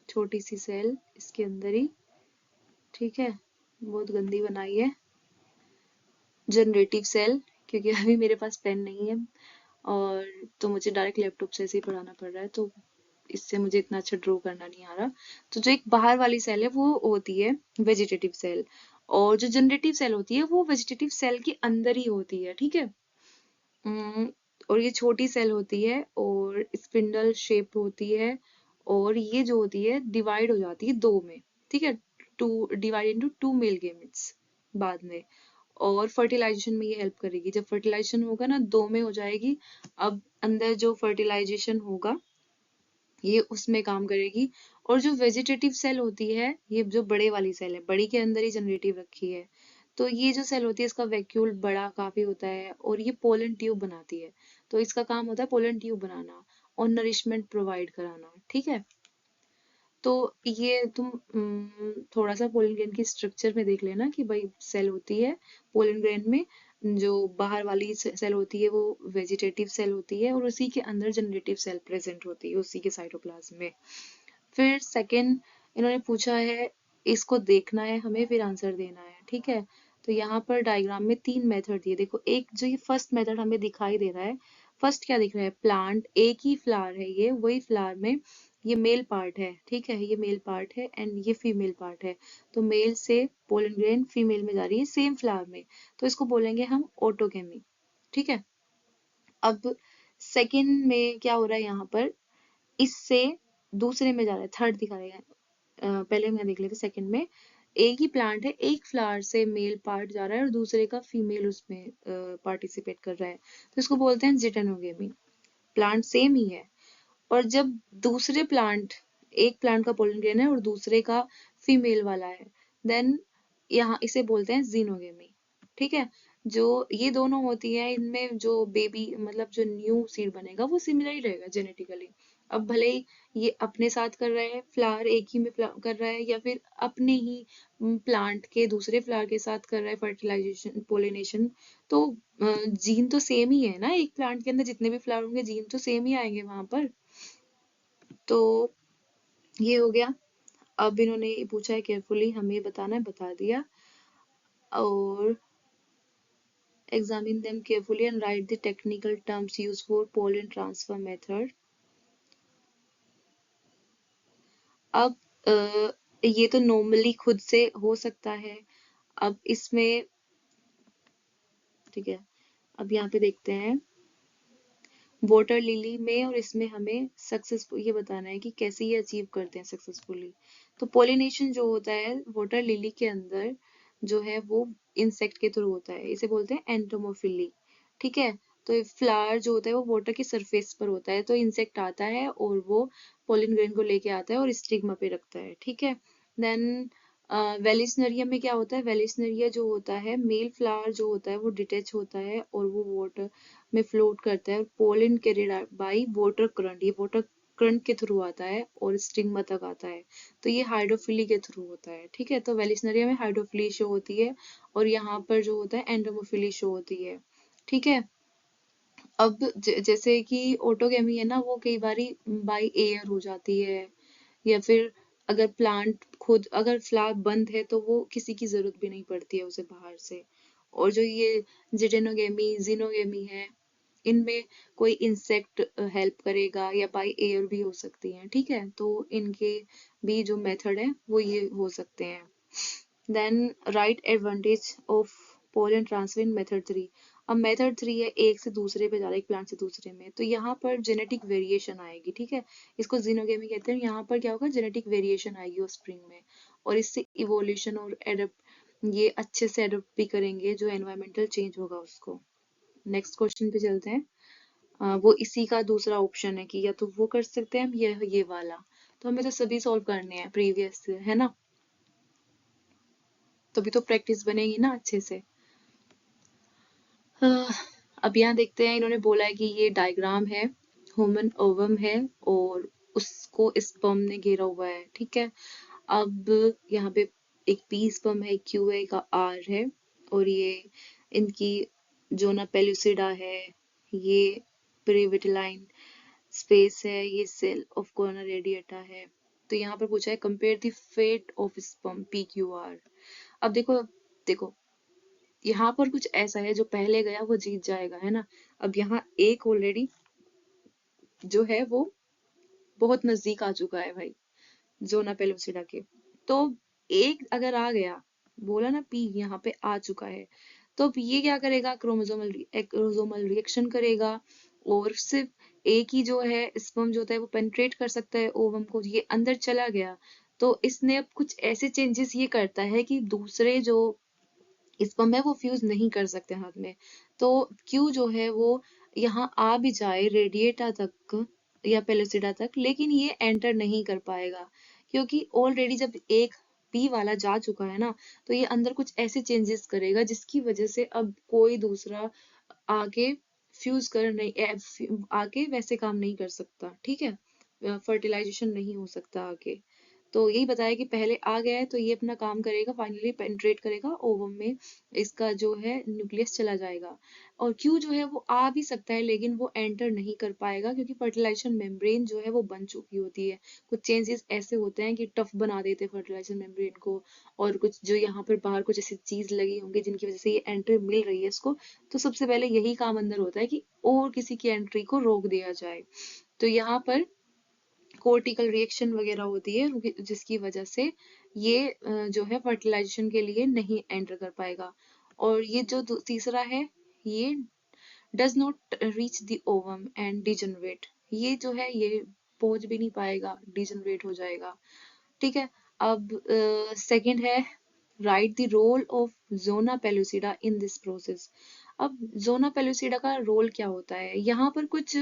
छोटी सी सेल इसके अंदर ही। ठीक है, बहुत गंदी बनाई है, जनरेटिव सेल। क्योंकि अभी मेरे पास पेन नहीं है और तो मुझे डायरेक्ट लैपटॉप से ऐसे ही पढ़ाना पड़ रहा है, तो इससे मुझे इतना अच्छा ड्रॉ करना नहीं आ रहा। तो जो एक बाहर वाली सेल है वो होती है वेजिटेटिव सेल, और जो जनरेटिव सेल होती है वो वेजिटेटिव सेल के अंदर ही होती है। ठीक है, अम्म, और ये छोटी सेल होती है और स्पिंडल शेप होती है, और ये जो होती है डिवाइड हो जाती है दो में। ठीक है, to divide into two male gametes बाद में, और फर्टिलाइजेशन में ये हेल्प करेगी। जब फर्टिलाइजेशन होगा ना, दो में हो जाएगी। अब अंदर जो फर्टिलाइजेशन होगा ये उसमें काम करेगी। और जो वेजिटेटिव सेल होती है, ये जो बड़े वाली सेल है, बड़ी के अंदर ही जनरेटिव रखी है, तो ये जो सेल होती है इसका वैक्यूल बड़ा काफी होता है और ये पोलन ट्यूब बनाती है। तो इसका काम होता है पोलन ट्यूब बनाना और नरिशमेंट प्रोवाइड कराना। ठीक है, तो ये तुम थोड़ा सा पोलन ग्रेन की स्ट्रक्चर में देख लेना कि भाई सेल होती है पोलन ग्रेन में, जो बाहर वाली सेल होती है वो वेजिटेटिव सेल होती है, और उसी के अंदर जनरेटिव सेल प्रेजेंट होती है उसी के साइटोप्लाज्म में। फिर सेकंड इन्होंने पूछा है, इसको देखना है हमें फिर आंसर देना है। ठीक है, तो यहाँ पर डायग्राम में तीन मेथड दिए। देखो, एक जो ये फर्स्ट मेथड हमें दिखाई दे रहा है, फर्स्ट क्या दिख रहा है, प्लांट एक ही फ्लावर है, ये वही फ्लावर में ये मेल पार्ट है। ठीक है, ये मेल पार्ट है एंड ये फीमेल पार्ट है। तो मेल से पोलन ग्रेन फीमेल में जा रही है सेम फ्लावर में, तो इसको बोलेंगे हम ऑटोगेमी। ठीक है, अब सेकंड में क्या हो रहा है, यहाँ पर इससे दूसरे में जा रहा है, थर्ड दिखा रहे हैं। पहले में देख लेते सेकंड में, एक ही प्लांट है, एक फ्लावर से मेल पार्ट जा रहा है और दूसरे का फीमेल उसमें पार्टिसिपेट कर रहा है, तो इसको बोलते हैं जिटेनोगेमी। प्लांट सेम ही है, और जब दूसरे प्लांट, एक प्लांट का पोलन ग्रेन है और दूसरे का फीमेल वाला है, देन यहाँ इसे बोलते हैं जीनोगेमी। ठीक है, जो ये दोनों होती है, इनमें जो बेबी मतलब जो न्यू सीड बनेगा वो सिमिलर ही रहेगा जेनेटिकली। अब भले ही ये अपने साथ कर रहा है, फ्लावर एक ही में कर रहा है, या फिर अपने ही प्लांट के दूसरे फ्लावर के साथ कर रहा है फर्टिलाइजेशन पोलिनेशन, तो जीन तो सेम ही है ना। एक प्लांट के अंदर जितने भी फ्लावर होंगे जीन तो सेम ही आएंगे वहां पर। तो ये हो गया। अब इन्होंने ये पूछा है केयरफुली हमें बताना है, बता दिया। और examine them carefully and write the technical terms used for pollen transfer method। अब ये तो नॉर्मली खुद से हो सकता है। अब इसमें ठीक है, अब यहाँ पे देखते हैं वाटर लिली में और इसमें हमें सक्सेसफुल ये बताना है कि कैसे ये अचीव करते हैं सक्सेसफुली। तो पोलिनेशन जो होता है वाटर लिली के अंदर जो है वो इंसेक्ट के थ्रू होता है, इसे बोलते हैं एंटोमोफिली। ठीक है, तो फ्लावर जो होता है वो वाटर की सरफेस पर होता है, तो इंसेक्ट आता है और वो पोलिन ग्रेन को लेके आता है और स्टिग्मा पे रखता है। ठीक है, देन वेलिस्नरिया में क्या होता है, वेलिस्नरिया जो होता है मेल फ्लावर जो होता है वो डिटेच होता है और वो वाटर में फ्लोट करता है, pollen carried by water current, ये वाटर करंट के थ्रू आता है और स्टिग्मा तक आता है, तो ये हाइड्रोफिली के थ्रू होता है। ठीक है, तो वेलिस्नरिया में हाइड्रोफिली शो होती है और यहाँ पर जो होता है एंडोमोफिली शो होती है। ठीक है, अब जैसे कि ऑटोगेमी है ना, वो कई बारी बाई एयर हो जाती है, या फिर अगर प्लांट खुद अगर फ्लावर बंद है तो वो किसी की जरूरत भी नहीं पड़ती है उसे बाहर से। और जो ये जिटेनोगेमी जीनोगेमी है, इनमें कोई इंसेक्ट हेल्प करेगा या बाई एयर भी हो सकती है। ठीक है, तो इनके भी जो मेथड है वो ये हो सकते हैं। Then write advantage of pollen transfer in method 3। अब मेथड 3 है, एक से दूसरे पे जा रहा है, एक प्लांट से दूसरे में, तो यहाँ पर जेनेटिक वेरिएशन आएगी। ठीक है, इसको जीनोगेमी कहते हैं। यहाँ पर क्या होगा, जेनेटिक वेरिएशन आएगी ऑफस्प्रिंग में, और इससे इवोल्यूशन और एडप्ट ये अच्छे से एडप्ट भी करेंगे जो एनवायरमेंटल चेंज होगा उसको। नेक्स्ट क्वेश्चन पे चलते हैं। वो इसी का दूसरा ऑप्शन है कि या तो वो कर सकते हैं हम या ये वाला। तो हमें तो सभी सॉल्व करने हैं प्रीवियस से, है ना? तभी तो प्रैक्टिस बनेगी ना अच्छे से। हाँ, अब यहाँ देखते हैं, इन्होंने बोला है कि ये डायग्राम है, ह्यूमन ओवम है और उसको स्पर्म ने घेरा हुआ है, ठीक है। अब यहाँ पे एक पी स्पर्म है, क्यू है का आर है, और ये इनकी जोना पेलुसिडा है, ये प्रीविटिलाइन स्पेस है, ये सेल ऑफ कोरोना रेडिएटा है। तो यहाँ पर पूछा है compare the fate of sperm P Q R. अब देखो, देखो यहाँ पर कुछ ऐसा है, जो पहले गया वो जीत जाएगा, है ना? अब यहाँ एक ऑलरेडी जो है वो बहुत नजदीक आ चुका है भाई, जोना पेलुसिडा के। तो एक अगर आ गया, बोला ना पी यहाँ पे आ चुका है, तो अब ये क्या करेगा, क्रोमोसोमल रिएक्शन करेगा, और सिर्फ एक ही जो है स्पर्म जो होता है वो पेनिट्रेट कर सकता है ओवम को, ये अंदर चला गया। तो इसने अब कुछ ऐसे चेंजेस ये करता है कि दूसरे जो स्पर्म है वो फ्यूज नहीं कर सकते हाथ में। तो क्यू जो है वो यहाँ आ भी जाए रेडिएटा तक या पेलोसिडा तक, लेकिन ये एंटर नहीं कर पाएगा, क्योंकि ऑलरेडी जब एक पी वाला जा चुका है ना, तो ये अंदर कुछ ऐसे चेंजेस करेगा जिसकी वजह से अब कोई दूसरा आगे फ्यूज कर नहीं आगे वैसे काम नहीं कर सकता, ठीक है। फर्टिलाइजेशन नहीं हो सकता आगे। तो यही बताया कि पहले आ गया है तो ये अपना काम करेगा, फाइनली पेनिट्रेट करेगा ओवम में, इसका जो है न्यूक्लियस चला जाएगा। और क्यू जो है वो आ भी सकता है लेकिन वो एंटर नहीं कर पाएगा, क्योंकि फर्टिलाइजेशन मेम्ब्रेन जो है वो बन चुकी होती है। कुछ चेंजेस ऐसे होते हैं कि टफ बना देते हैं फर्टिलाइजेशन मेम्ब्रेन को, और कुछ जो यहाँ पर बाहर कुछ ऐसी चीज लगी होंगी जिनकी वजह से ये एंट्री मिल रही है इसको। तो सबसे पहले यही काम अंदर होता है कि और किसी की एंट्री को रोक दिया जाए। तो यहाँ पर कोर्टिकल रिएक्शन वगैरह होती है जिसकी वजह से ये जो है फर्टिलाइजेशन के लिए नहीं एंटर कर पाएगा। और ये जो तीसरा है, ये does not reach the ovum and degenerate, ये जो है ये पहुंच भी नहीं पाएगा, डिजनरेट हो जाएगा, ठीक है। अब सेकंड है, write the role of zona pellucida in this process. अब जोना पेलुसिडा का रोल क्या होता है, यहाँ पर कुछ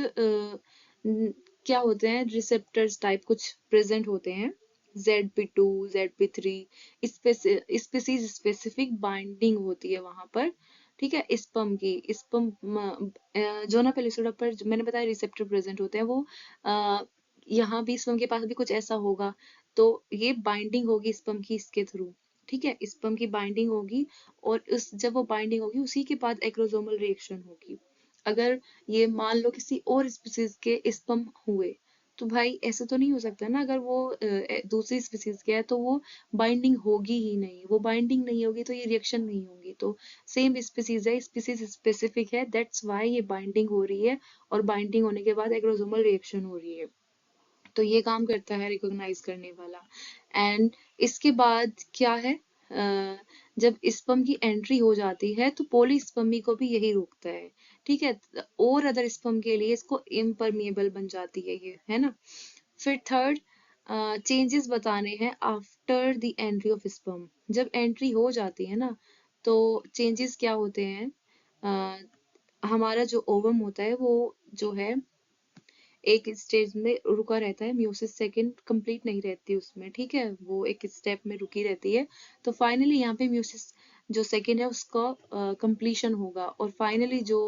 क्या होते हैं, रिसेप्टर्स टाइप कुछ प्रेजेंट होते हैं, ZP2 ZP3, species specific binding होती है वहां पर, ठीक है। स्पर्म की स्पर्म जोना पेलुसिडा पर मैंने बताया रिसेप्टर प्रेजेंट होते हैं, वो यहाँ भी स्पर्म के पास भी कुछ ऐसा होगा। तो ये बाइंडिंग होगी स्पर्म की इसके थ्रू, ठीक है, स्पर्म की बाइंडिंग होगी, और उस जब वो बाइंडिंग होगी उसी के बाद एक्रोसोमल रिएक्शन होगी। अगर ये मान लो किसी और स्पीसीज के स्पर्म हुए, तो भाई ऐसा तो नहीं हो सकता ना, अगर वो दूसरी स्पीसीज के है तो वो बाइंडिंग होगी ही नहीं, वो बाइंडिंग नहीं होगी तो ये रिएक्शन नहीं होगी। तो सेम स्पीसीज है, स्पीसीज स्पेसिफिक है, दैट्स वाई ये बाइंडिंग हो रही है, और बाइंडिंग होने के बाद एक्रोसोमल रिएक्शन हो रही है। तो ये काम करता है रिकॉग्नाइज करने वाला। एंड इसके बाद क्या है, जब स्पर्म की एंट्री हो जाती है तो पॉलीस्पर्मी को भी यही रोकता है, ठीक है। और अदर स्पर्म के लिए इसको इम्परमिएबल बन जाती है ये, है ना। फिर थर्ड, चेंजेस बताने हैं after the entry of sperm. जब एंट्री हो जाती है ना, तो चेंजेस क्या होते हैं, हमारा जो ओवम होता है वो जो है एक स्टेज में रुका रहता है, म्यूसिस सेकंड कंप्लीट नहीं रहती उसमें, ठीक है, वो एक स्टेप में रुकी रहती है। तो फाइनली यहाँ पे म्यूसिस जो सेकंड है उसका कंप्लीशन होगा, और फाइनली जो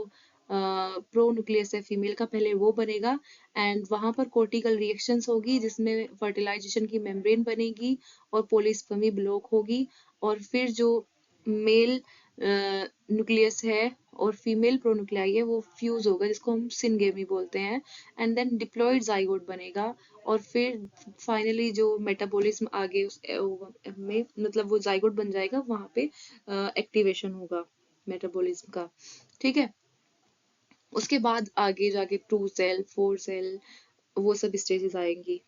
प्रो न्यूक्लियस है फीमेल का पहले वो बनेगा, एंड वहां पर कोर्टिकल रिएक्शंस होगी जिसमें फर्टिलाइजेशन की मेम्ब्रेन बनेगी और पोलिस्पर्मी ब्लॉक होगी, और फिर जो मेल न्यूक्लियस है और फीमेल प्रोन्यूक्लियाई है वो फ्यूज होगा, जिसको हम सिनगेमी बोलते हैं, एंड देन डिप्लॉयड जाइगोट बनेगा। और फिर फाइनली जो मेटाबॉलिज्म आगे उस में मतलब वो जाइगोट बन जाएगा, वहां पे एक्टिवेशन होगा मेटाबॉलिज्म का, ठीक है। उसके बाद आगे जाके 2 सेल 4 सेल वो सब स्टेजेस आएंगी।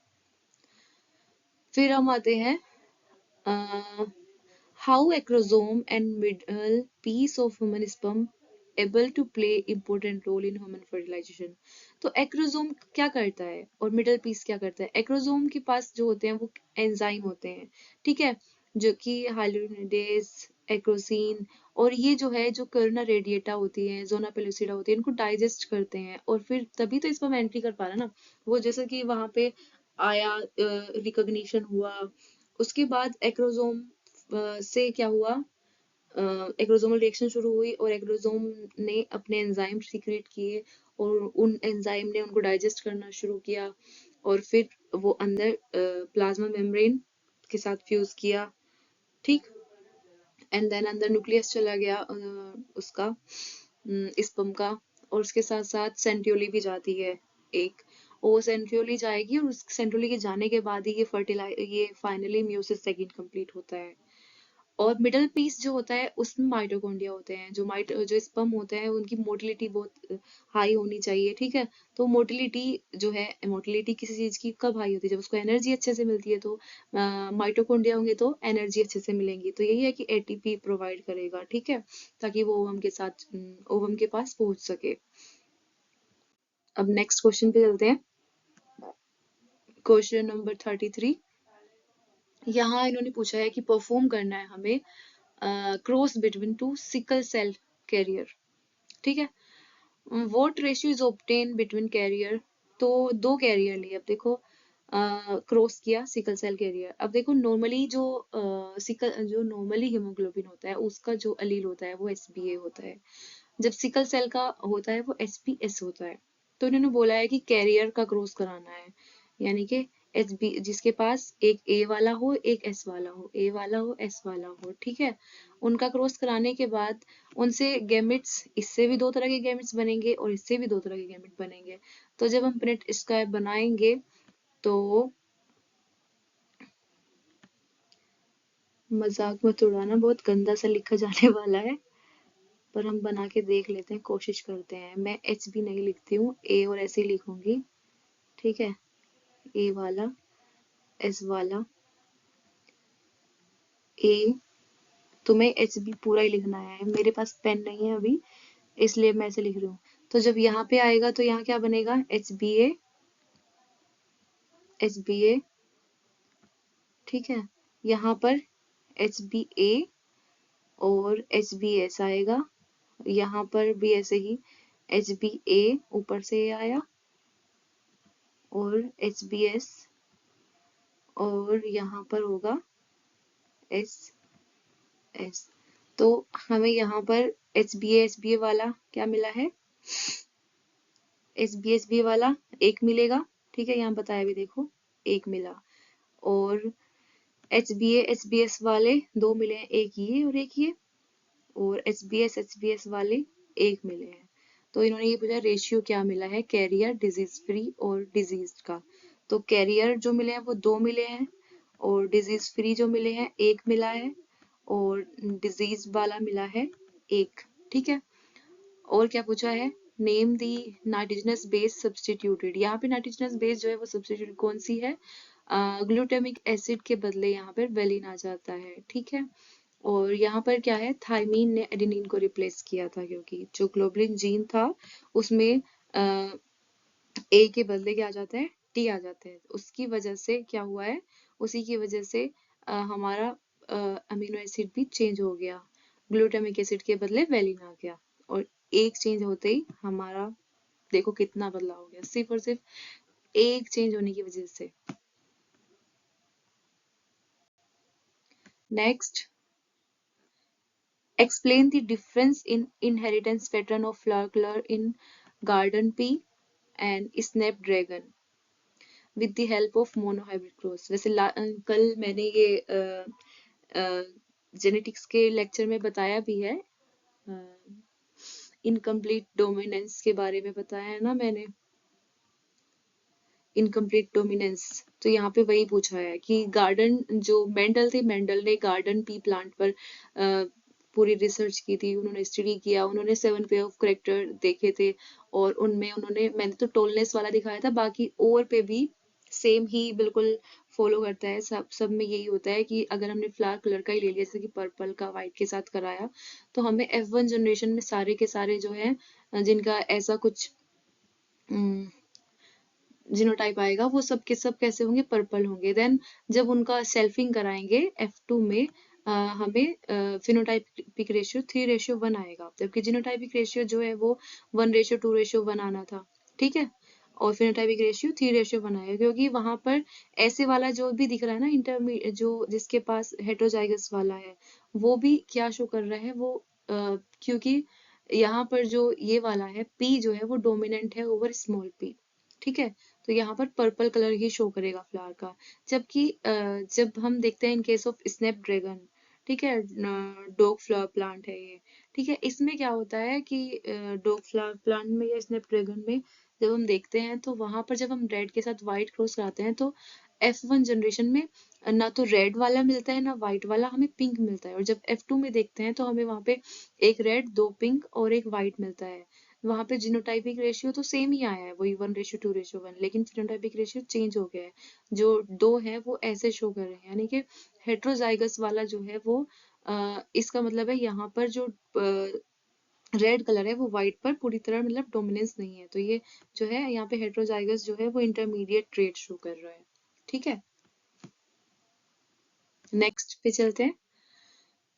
फिर हम आते हैं how acrosome and middle piece of human sperm able to play important role in human fertilization। तो एक्रोसोम क्या करता है और मिडल पीस क्या करता है। एक्रोसोम के पास जो होते हैं वो एंजाइम होते हैं, ठीक है, जो कि हाइलुरोनिडेज एक्रोसीन, और ये जो है जो करना रेडिएटा होती है, जोना पेलुसिडा होती है, इनको डाइजेस्ट करते हैं और फिर तभी तो इसमें एंट्री कर पा रहा ना वो, जैसे कि वहां पे आया, रिकॉग्निशन हुआ, उसके बाद एक्रोसोम से क्या हुआ, एक्रोसोमल रिएक्शन शुरू हुई और एक्रोसोम ने अपने एंजाइम सीक्रेट किए और उन एंजाइम ने उनको डाइजेस्ट करना शुरू किया और फिर वो अंदर प्लाज्मा मेम्ब्रेन के साथ फ्यूज किया, ठीक। एंड देन अंदर न्यूक्लियस चला गया उसका, स्पर्म का, और उसके साथ साथ सेंट्रियोली भी जाती है एक, और वो सेंट्रियोली जाएगी और उस सेंट्रियोली के जाने के बाद ही ये फाइनली मियोसिस सेकंड कंप्लीट होता है। और मिडल पीस जो होता है उसमें माइटोकॉन्ड्रिया होते हैं, जो स्पर्म होते हैं उनकी मोटिलिटी बहुत हाई होनी चाहिए, ठीक है। तो मोटिलिटी जो है, मोटिलिटी किसी चीज की कब हाई होती है, जब उसको एनर्जी अच्छे से मिलती है, तो माइटोकॉन्ड्रिया होंगे तो एनर्जी अच्छे से मिलेंगी, तो यही है कि एटीपी प्रोवाइड करेगा, ठीक है, ताकि वो ओवम के पास पहुंच सके। अब नेक्स्ट क्वेश्चन पे चलते हैं, क्वेश्चन नंबर 33। यहाँ इन्होंने पूछा है कि परफॉर्म करना है हमें cross between two sickle cell carrier, ठीक है। What ratio is obtain between carrier, तो दो कैरियर लिए, अब देखो क्रॉस किया सिकल सेल कैरियर। अब देखो नॉर्मली जो नॉर्मली हीमोग्लोबिन होता है उसका जो अलील होता है वो एसबीए होता है, जब सिकल सेल का होता है वो एसपीएस होता है। तो इन्होंने बोला है कि कैरियर का क्रॉस कराना है, यानी कि एच बी जिसके पास एक ए वाला हो एक एस वाला हो, ए वाला हो एस वाला हो, ठीक है। उनका क्रॉस कराने के बाद उनसे गैमेट्स, इससे भी दो तरह के गैमेट्स बनेंगे और इससे भी दो तरह के गैमेट बनेंगे। तो जब हम प्रिंट स्क्वायर बनाएंगे तो मजाक मत उड़ाना, बहुत गंदा सा लिखा जाने वाला है, पर हम बना के देख लेते हैं, कोशिश करते हैं। मैं एच भी नहीं लिखती हूँ, ए और ऐसे ही लिखूंगी, ठीक है। ए वाला, एस वाला, ए, तुम्हें एच बी पूरा ही लिखना है, मेरे पास पेन नहीं है अभी इसलिए मैं ऐसे लिख रही हूँ। तो जब यहाँ पे आएगा तो यहाँ क्या बनेगा, एच बी ए, एच बी ए, ठीक है। यहाँ पर एच बी ए और एच बी एस आएगा, यहाँ पर भी ऐसे ही एच बी ए ऊपर से आया और एच बी एस, और यहाँ पर होगा एस एस। तो हमें यहाँ पर एच बी ए वाला क्या मिला है, एच बी ए वाला एक मिलेगा, ठीक है, यहाँ बताया भी देखो एक मिला। और एच बी एस वाले दो मिले हैं, एक ये और एक ये, और एच बी एस वाले एक मिले हैं। तो इन्होंने ये पूछा रेशियो क्या मिला है कैरियर, डिजीज फ्री और डिजीज का। तो कैरियर जो मिले हैं वो दो मिले हैं और डिजीज फ्री जो मिले हैं एक मिला है और डिजीज वाला मिला है एक, ठीक है। और क्या पूछा है, name the nitrogenous base substituted, यहाँ पे नाइट्रोजनस बेस जो है वो सब्सटीट्यूट कौन सी है, ग्लूटामिक एसिड के बदले यहाँ पर वेलिन आ जाता है, ठीक है। और यहाँ पर क्या है, थायमीन ने एडेनिन को रिप्लेस किया था, क्योंकि जो ग्लोबुलिन जीन था उसमें ए के बदले क्या आ जाता है, टी आ जाता है, उसकी वजह से क्या हुआ है, उसी की वजह से हमारा अमीनो एसिड भी चेंज हो गया, ग्लूटामिक एसिड के बदले वेलिन आ गया, और एक चेंज होते ही हमारा देखो कितना बदलाव हो गया, सिर्फ और सिर्फ एक चेंज होने की वजह से। Next, explain the difference in inheritance pattern of flower color in garden pea and snapdragon with the help of monohybrid cross। वैसे कल मैंने ये जेनेटिक्स के लेक्चर में बताया भी है, इनकम्प्लीट डोमिनेंस के बारे में बताया है ना मैंने, इनकम्प्लीट डोमिनेंस। तो यहाँ पे वही पूछा है कि गार्डन जो मेंडल थे, मेंडल ने गार्डन पी प्लांट पर पूरी रिसर्च की थी, उन्होंने स्टडी किया, उन्होंने 7 पे ऑफ करेक्टर देखे थे और उनमें उन्होंने, मैंने तो टोलनेस वाला दिखाया था, बाकी और पे भी सेम ही बिल्कुल फॉलो करता है, सब में यही होता है कि अगर हमने फ्लावर कलर का ही ले लिया जैसे कि पर्पल का व्हाइट के साथ कराया, तो हमें F1 जनरेशन में सारे के सारे जो है जिनका ऐसा कुछ जीनोटाइप आएगा वो सब के सब कैसे होंगे, पर्पल होंगे। देन जब उनका सेल्फिंग कराएंगे F2 में हमें फिनोटाइपिक रेशियो 3:1 आएगा, जबकि जीनोटाइपिक रेशियो जो है वो 1:2:1 आना था। ठीक है, और फिनोटाइपिक रेशियो 3:1 आएगा, क्योंकि वहां पर ऐसे वाला जो भी दिख रहा है ना, इंटरमीडिएट जो जिसके पास हेटेरोजाइगस वाला है, वो भी क्या शो कर रहा है, वो क्योंकि यहाँ पर जो ये वाला है P जो है वो डोमिनेंट है ओवर स्मॉल p। ठीक है, तो यहाँ पर पर्पल कलर ही शो करेगा फ्लावर का। जबकि जब हम देखते हैं इन केस ऑफ स्नैपड्रैगन, ठीक है, डॉग फ्लावर प्लांट है ये। ठीक है, इसमें क्या होता है कि डॉग फ्लावर प्लांट में या स्नैपड्रैगन में जब हम देखते हैं तो वहां पर जब हम रेड के साथ व्हाइट क्रॉस कराते हैं तो F1 जनरेशन में ना तो रेड वाला मिलता है ना व्हाइट वाला, हमें पिंक मिलता है। और जब F2 में देखते हैं तो हमें वहां पे एक रेड, 2 पिंक और एक व्हाइट मिलता है। वहां पे जीनोटाइपिक रेशियो तो सेम ही आया है, वही 1:2:1, लेकिन फिनोटाइपिक रेशियो चेंज हो गया है। जो दो है वो ऐसे शो कर रहे हैं, यानी कि हेट्रोजाइगस वाला जो है वो इसका मतलब है यहाँ पर जो रेड कलर है वो व्हाइट पर पूरी तरह मतलब डोमिनेंस नहीं है। तो ये जो है यहाँ पे हेट्रोजाइगस जो है वो इंटरमीडिएट ट्रेट शो कर रहा है। ठीक है, नेक्स्ट पे चलते हैं।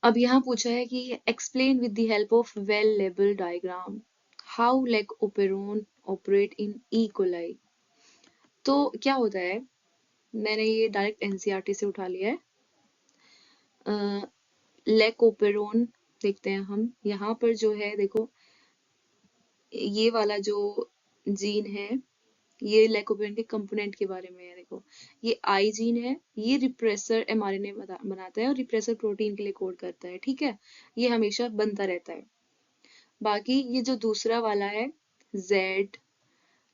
अब यहाँ पूछा है कि explain with the help of well label diagram how lake operon operate in E coli. तो क्या होता है, मैंने ये डायरेक्ट एनसीईआरटी से उठा लिया है। लेक ओपेरोन देखते हैं हम, यहाँ पर जो है देखो, ये वाला जो जीन है ये लेकोपेन के कंपोनेंट के बारे में है। देखो, ये आई जीन है, ये रिप्रेसर एमआरएनए बनाता है और रिप्रेसर प्रोटीन के लिए कोड करता है। ठीक है, ये हमेशा बनता रहता है। बाकी ये जो दूसरा वाला है जेड,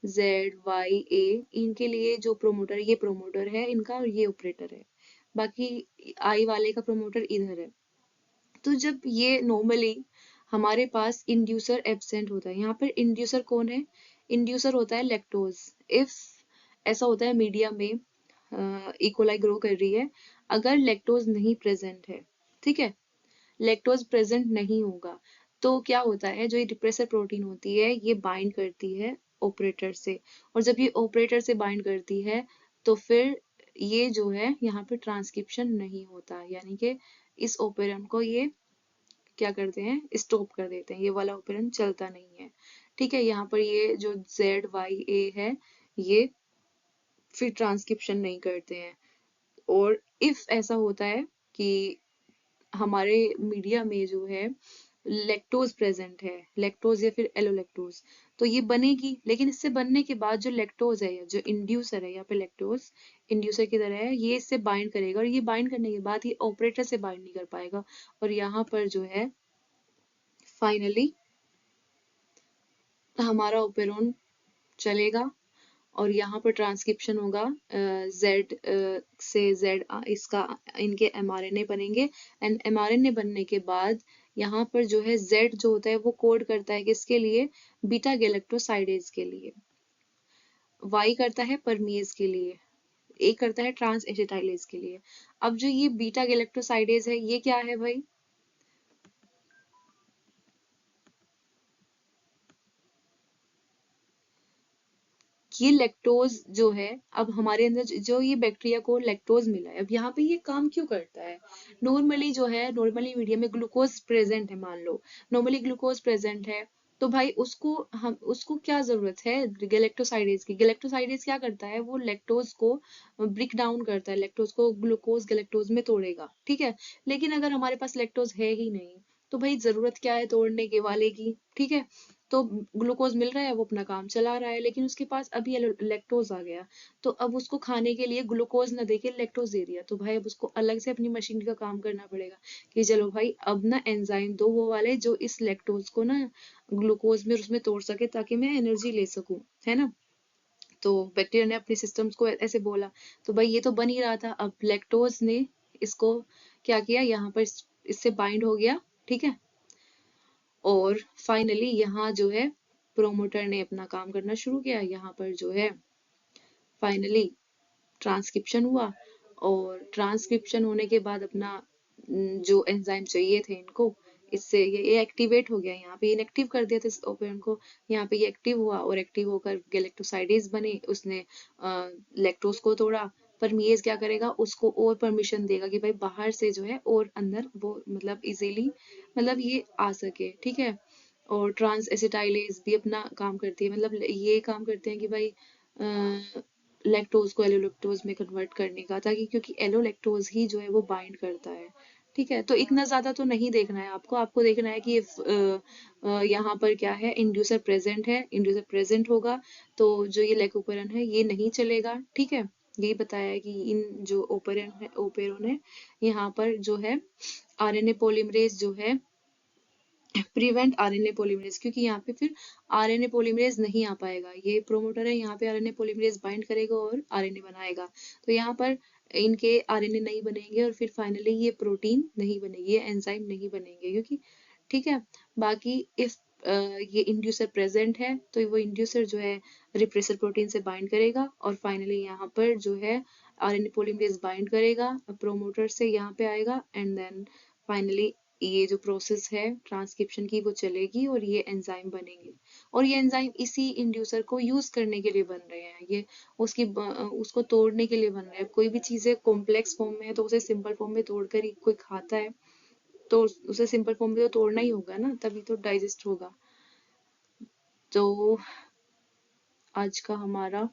जेड वाई ए, इनके लिए जो प्रोमोटर, ये प्रोमोटर है इनका और ये ऑपरेटर है। बाकी आई वाले का प्रोमोटर इधर है। तो जब ये नॉर्मली हमारे पास इंड्यूसर एब्सेंट होता है, यहाँ पर इंड्यूसर कौन है, इंड्यूसर होता है लैक्टोज। इफ ऐसा होता है मीडिया में इकोलाई ग्रो कर रही है, अगर लैक्टोज नहीं प्रेजेंट है, ठीक है, लैक्टोज प्रेजेंट नहीं होगा, तो क्या होता है, जो ये रिप्रेसर प्रोटीन होती है ये बाइंड करती है ऑपरेटर से। और जब ये ऑपरेटर से बाइंड करती है तो फिर ये जो है यहाँ पे ट्रांसक्रिप्शन नहीं होता, यानी कि इस ओपेरन को ये क्या करते हैं, स्टॉप कर देते हैं, ये वाला ऑपरेंड चलता नहीं है। ठीक है, यहाँ पर ये जो ZYA है ये फिर ट्रांसक्रिप्शन नहीं करते हैं। और इफ ऐसा होता है कि हमारे मीडिया में जो है लैक्टोज प्रेजेंट है, लैक्टोज या फिर एलोलैक्टोज, तो ये बनेगी, लेकिन इससे बनने के बाद जो लैक्टोज है, जो इंड्यूसर है, यहाँ पे लैक्टोज इंड्यूसर की तरह है, ये इससे बाइंड करेगा और ये बाइंड करने के बाद ये ऑपरेटर से बाइंड नहीं कर पाएगा और यहाँ पर जो है फाइनली हमारा ओपेरोन चलेगा और यहाँ पर ट्रांसक्रिप्शन होगा जेड से जेड, इसका इनके एमआरएनए बनेंगे एंड एमआरएनए बनने के बाद यहाँ पर जो है जेड जो होता है वो कोड करता है किसके लिए, बीटा गैलेक्टोसाइडेज के लिए, वाई करता है परमीज के लिए, ए करता है ट्रांस एसिटाइलेज के लिए। अब जो ये बीटा गैलेक्टोसाइडेज है ये क्या है भाई, ये लैक्टोज जो है, अब हमारे अंदर जो ये बैक्टीरिया को लैक्टोज मिला है, अब यहाँ पे ये काम क्यों करता है, नॉर्मली जो है, नॉर्मली मीडिया में ग्लूकोज प्रेजेंट है, मान लो नॉर्मली ग्लूकोज प्रेजेंट है, तो भाई उसको क्या जरूरत है गैलेक्टोसाइडेज की, गैलेक्टोसाइडेज क्या करता है, वो लैक्टोज को ब्रेक डाउन करता है, लैक्टोज को ग्लूकोज गैलेक्टोज में तोड़ेगा। ठीक है, लेकिन अगर हमारे पास लैक्टोज है ही नहीं तो भाई जरूरत क्या है तोड़ने के वाले की। ठीक है, तो ग्लूकोज मिल रहा है, वो अपना काम चला रहा है, लेकिन उसके पास अभी लैक्टोज आ गया, तो अब उसको खाने के लिए ग्लूकोज न देके लैक्टोज दे दिया, तो भाई अब उसको अलग से अपनी मशीन का काम करना पड़ेगा कि चलो भाई अब ना एंजाइम दो वो वाले जो इस लैक्टोज को ना ग्लूकोज में उसमें तोड़ सके ताकि मैं एनर्जी ले सकूं, है ना। तो बैक्टीरिया ने अपने सिस्टम्स को ऐसे बोला, तो भाई ये तो बन ही रहा था, अब लैक्टोज ने इसको क्या किया, यहाँ पर इससे बाइंड हो गया। ठीक है, और फाइनली यहाँ जो है प्रोमोटर ने अपना काम करना शुरू किया, यहाँ पर जो है फाइनली ट्रांसक्रिप्शन हुआ और ट्रांसक्रिप्शन होने के बाद अपना जो एंजाइम चाहिए थे इनको, इससे ये एक्टिवेट हो गया, यहाँ पे इनएक्टिव कर दिया था इस ओपेरन को, यहाँ पे ये एक्टिव हुआ और एक्टिव होकर गैलेक्टोसाइडेज बने, उसने लैक्टोज को तोड़ा, परमीएज क्या करेगा, उसको और परमिशन देगा कि भाई बाहर से जो है और अंदर वो मतलब इजीली मतलब ये आ सके, ठीक है। और ट्रांस एसिटाइलेज भी अपना काम करती है, मतलब ये काम करते हैं कि भाई लैक्टोज को एलोलैक्टोज में कन्वर्ट करने का, ताकि क्योंकि एलोलैक्टोज ही जो है वो बाइंड करता है, ठीक है। तो इतना ज्यादा तो नहीं देखना है आपको, आपको देखना है कि यहाँ पर क्या है, इंड्यूसर प्रेजेंट है, इंड्यूसर प्रेजेंट होगा तो जो ये लेकोपेरन है ये नहीं चलेगा, ठीक है। यही बताया है कि इन जो ओपेरन है यहाँ पर जो है आरएनए पॉलीमरेज जो है प्रिवेंट आरएनए पॉलीमरेज, क्योंकि यहाँ पे फिर आरएनए पॉलीमरेज नहीं आ पाएगा, ये प्रोमोटर है, यहाँ पे आरएनए पॉलीमरेज बाइंड करेगा और आरएनए बनाएगा, तो यहाँ पर इनके आरएनए नहीं बनेंगे और फिर फाइनली ये प्रोटीन नहीं बनेगी, ये एंजाइम नहीं बनेंगे, क्योंकि ठीक है। बाकी इफ ये इंड्यूसर प्रेजेंट है तो वो इंड्यूसर जो है रिप्रेसर प्रोटीन से बाइंड करेगा और फाइनली यहाँ पर जो है आरएनए पॉलीमरेज बाइंड करेगा, प्रोमोटर से यहाँ पे आएगा एंड देन फाइनली ये जो प्रोसेस है ट्रांसक्रिप्शन की वो चलेगी और ये एंजाइम बनेंगे, और ये एंजाइम इसी इंड्यूसर को यूज करने के लिए बन रहे हैं, ये उसको तोड़ने के लिए बन रहे हैं। कोई भी चीजें कॉम्प्लेक्स फॉर्म में है तो उसे सिंपल फॉर्म में तोड़कर ही कोई खाता है, तो उसे सिंपल फॉर्म में तो तोड़ना ही होगा ना, तभी तो डाइजेस्ट होगा। तो आज का हमारा